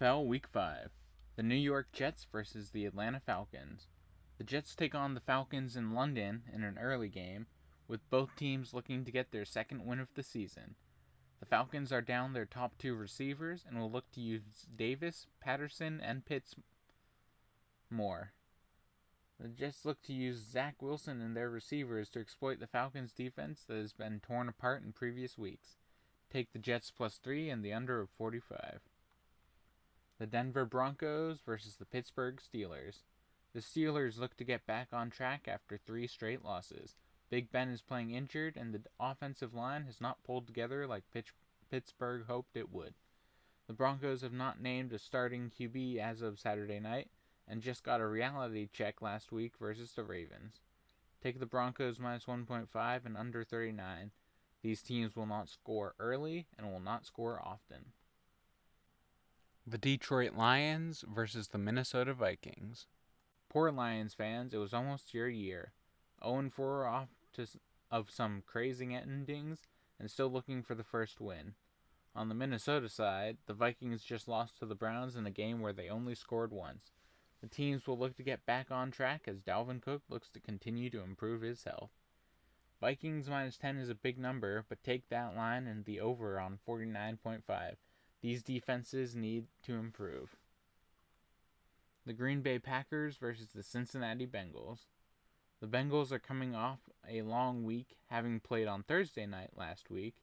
NFL Week 5. The New York Jets versus the Atlanta Falcons. The Jets take on the Falcons in London in an early game, with both teams looking to get their second win of the season. The Falcons are down their top two receivers and will look to use Davis, Patterson, and Pitts more. The Jets look to use Zach Wilson and their receivers to exploit the Falcons' defense that has been torn apart in previous weeks. Take the Jets +3 and the under of 45. The Denver Broncos versus the Pittsburgh Steelers. The Steelers look to get back on track after 3 straight losses. Big Ben is playing injured, and the offensive line has not pulled together like Pittsburgh hoped it would. The Broncos have not named a starting QB as of Saturday night, and just got a reality check last week versus the Ravens. Take the Broncos -1.5 and under 39. These teams will not score early and will not score often. The Detroit Lions versus the Minnesota Vikings. Poor Lions fans, it was almost your year. 0-4 of some crazy endings and still looking for the first win. On the Minnesota side, the Vikings just lost to the Browns in a game where they only scored once. The teams will look to get back on track as Dalvin Cook looks to continue to improve his health. Vikings -10 is a big number, but take that line and the over on 49.5. These defenses need to improve. The Green Bay Packers versus the Cincinnati Bengals. The Bengals are coming off a long week, having played on Thursday night last week,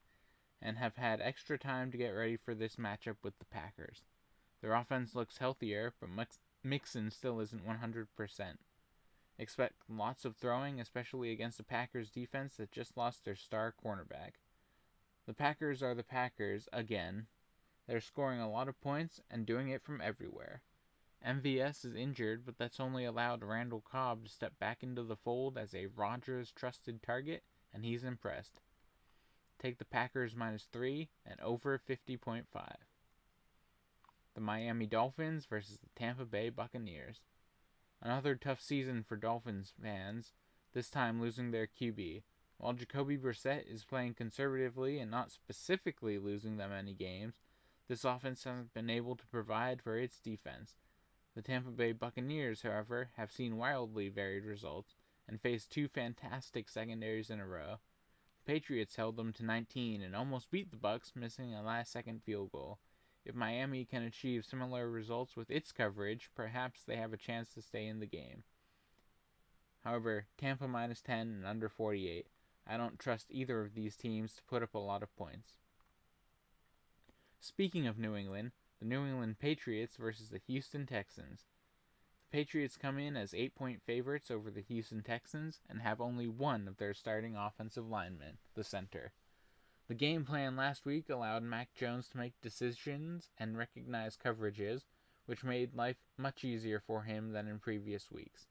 and have had extra time to get ready for this matchup with the Packers. Their offense looks healthier, but Mixon still isn't 100%. Expect lots of throwing, especially against the Packers defense that just lost their star cornerback. The Packers are the Packers again. They're scoring a lot of points and doing it from everywhere. MVS is injured, but that's only allowed Randall Cobb to step back into the fold as a Rodgers trusted target, and he's impressed. Take the Packers -3 and over 50.5. The Miami Dolphins versus the Tampa Bay Buccaneers. Another tough season for Dolphins fans, this time losing their QB. While Jacoby Brissett is playing conservatively and not specifically losing them any games, this offense hasn't been able to provide for its defense. The Tampa Bay Buccaneers, however, have seen wildly varied results and faced 2 fantastic secondaries in a row. The Patriots held them to 19 and almost beat the Bucs, missing a last-second field goal. If Miami can achieve similar results with its coverage, perhaps they have a chance to stay in the game. However, Tampa -10 and under 48. I don't trust either of these teams to put up a lot of points. Speaking of New England, the New England Patriots versus the Houston Texans. The Patriots come in as 8-point favorites over the Houston Texans and have only one of their starting offensive linemen, the center. The game plan last week allowed Mac Jones to make decisions and recognize coverages, which made life much easier for him than in previous weeks.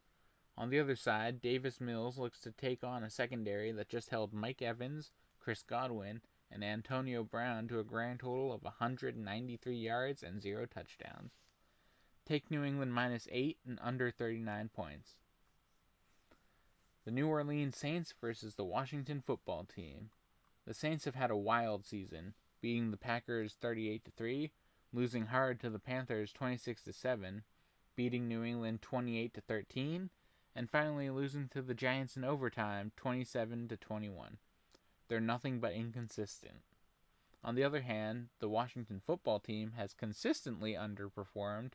On the other side, Davis Mills looks to take on a secondary that just held Mike Evans, Chris Godwin, and Antonio Brown to a grand total of 193 yards and 0 touchdowns. Take New England -8 and under 39 points. The New Orleans Saints versus the Washington Football Team. The Saints have had a wild season, beating the Packers 38-3, losing hard to the Panthers 26-7, beating New England 28-13, and finally losing to the Giants in overtime 27-21. They're nothing but inconsistent. On the other hand, the Washington Football Team has consistently underperformed,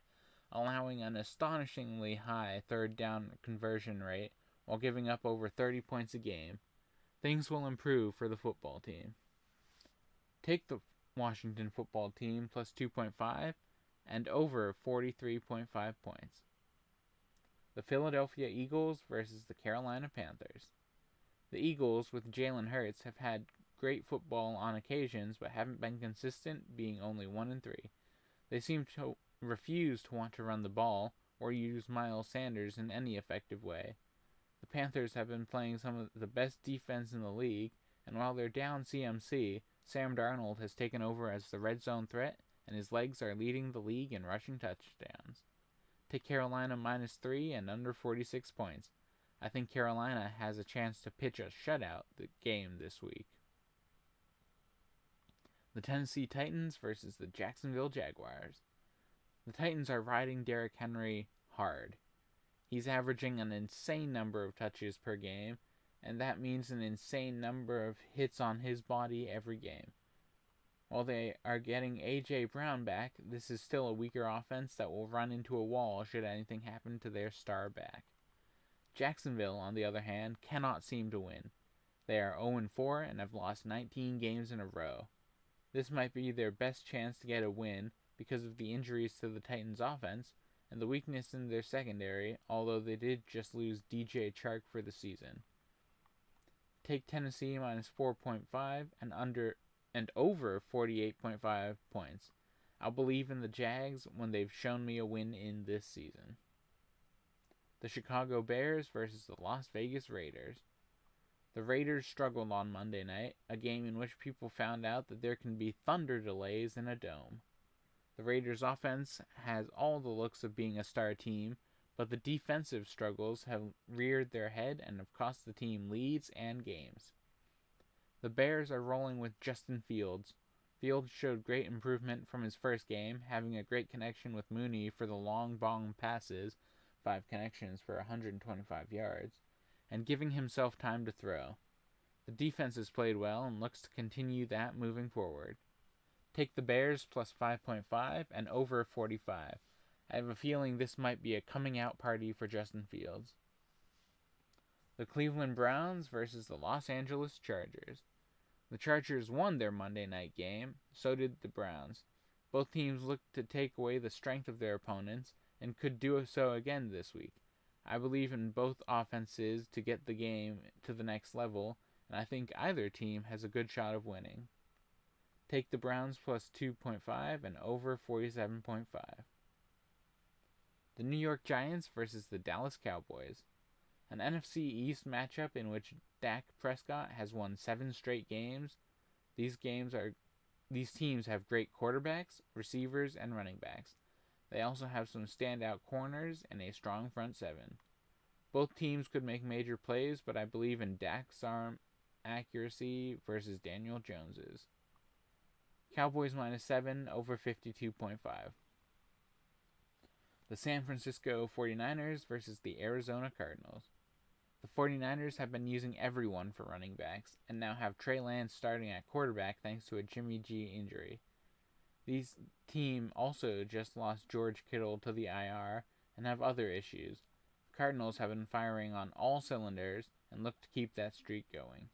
allowing an astonishingly high third down conversion rate while giving up over 30 points a game. Things will improve for the football team. Take the Washington Football Team +2.5 and over 43.5 points. The Philadelphia Eagles versus the Carolina Panthers. The Eagles, with Jalen Hurts, have had great football on occasions, but haven't been consistent, being only 1-3. They seem to refuse to want to run the ball or use Miles Sanders in any effective way. The Panthers have been playing some of the best defense in the league, and while they're down CMC, Sam Darnold has taken over as the red zone threat, and his legs are leading the league in rushing touchdowns. Take Carolina -3 and under 46 points. I think Carolina has a chance to pitch a shutout game this week. The Tennessee Titans versus the Jacksonville Jaguars. The Titans are riding Derrick Henry hard. He's averaging an insane number of touches per game, and that means an insane number of hits on his body every game. While they are getting A.J. Brown back, this is still a weaker offense that will run into a wall should anything happen to their star back. Jacksonville, on the other hand, cannot seem to win. They are 0-4 and have lost 19 games in a row. This might be their best chance to get a win because of the injuries to the Titans' offense and the weakness in their secondary, although they did just lose DJ Chark for the season. Take Tennessee minus 4.5 and over 48.5 points. I'll believe in the Jags when they've shown me a win in this season. The Chicago Bears versus the Las Vegas Raiders. The Raiders struggled on Monday night, a game in which people found out that there can be thunder delays in a dome. The Raiders' offense has all the looks of being a star team, but the defensive struggles have reared their head and have cost the team leads and games. The Bears are rolling with Justin Fields. Fields showed great improvement from his first game, having a great connection with Mooney for the long bong passes, 5 connections for 125 yards, and giving himself time to throw. The defense has played well and looks to continue that moving forward. Take the Bears plus 5.5 and over 45. I have a feeling this might be a coming out party for Justin Fields. The Cleveland Browns versus the Los Angeles Chargers. The Chargers won their Monday night game, so did the Browns. Both teams looked to take away the strength of their opponents and could do so again this week. I believe in both offenses to get the game to the next level, and I think either team has a good shot of winning. Take the Browns plus 2.5 and over 47.5. The New York Giants versus the Dallas Cowboys. An NFC East matchup in which Dak Prescott has won 7 straight games. These teams have great quarterbacks, receivers, and running backs. They also have some standout corners and a strong front seven. Both teams could make major plays, but I believe in Dak's arm accuracy versus Daniel Jones's. Cowboys minus 7 over 52.5. The San Francisco 49ers versus the Arizona Cardinals. The 49ers have been using everyone for running backs and now have Trey Lance starting at quarterback thanks to a Jimmy G injury. These team also just lost George Kittle to the IR and have other issues. The Cardinals have been firing on all cylinders and look to keep that streak going.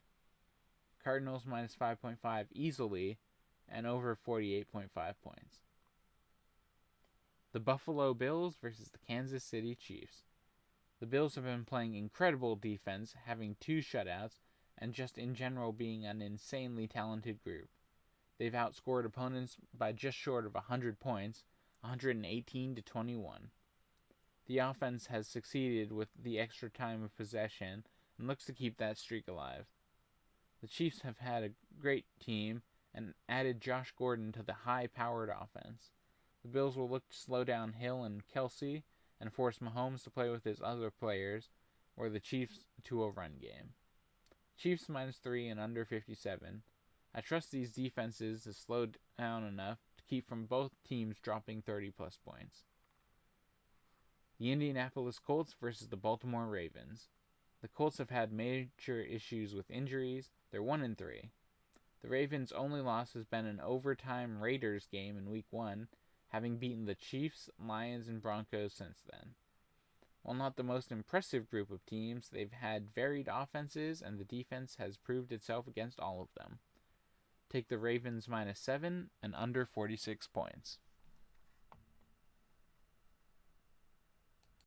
Cardinals minus 5.5 easily and over 48.5 points. The Buffalo Bills versus the Kansas City Chiefs. The Bills have been playing incredible defense, having 2 shutouts, and just in general being an insanely talented group. They've outscored opponents by just short of 100 points, 118 to 21. The offense has succeeded with the extra time of possession and looks to keep that streak alive. The Chiefs have had a great team and added Josh Gordon to the high-powered offense. The Bills will look to slow down Hill and Kelsey and force Mahomes to play with his other players, or the Chiefs to a run game. Chiefs minus 3 and under 57. I trust these defenses to slow down enough to keep from both teams dropping 30-plus points. The Indianapolis Colts versus the Baltimore Ravens. The Colts have had major issues with injuries. They're 1-3. The Ravens' only loss has been an overtime Raiders game in Week 1, having beaten the Chiefs, Lions, and Broncos since then. While not the most impressive group of teams, they've had varied offenses, and the defense has proved itself against all of them. Take the Ravens minus 7 and under 46 points.